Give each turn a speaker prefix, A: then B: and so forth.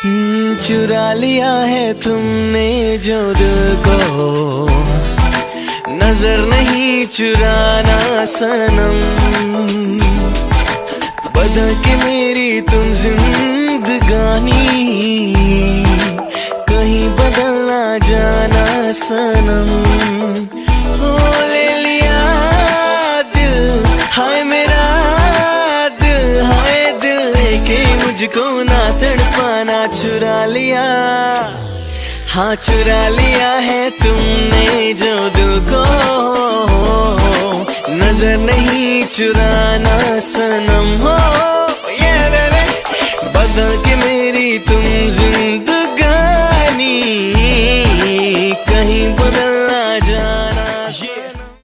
A: चुरा लिया है तुमने जो दिल को, नजर नहीं चुराना सनम। बदल के मेरी तुम जिंदगानी, कहीं बदल ना जाना सनम। हो ले लिया दिल, हाय मेरा दिल, हाय दिल लेके मुझको ना तड़पाना। चुरा लिया, हाँ चुरा लिया है तुमने जो दिल को, नजर नहीं चुराना सनम। हो ये रे बदल के मेरी तुम जिंदगानी, कहीं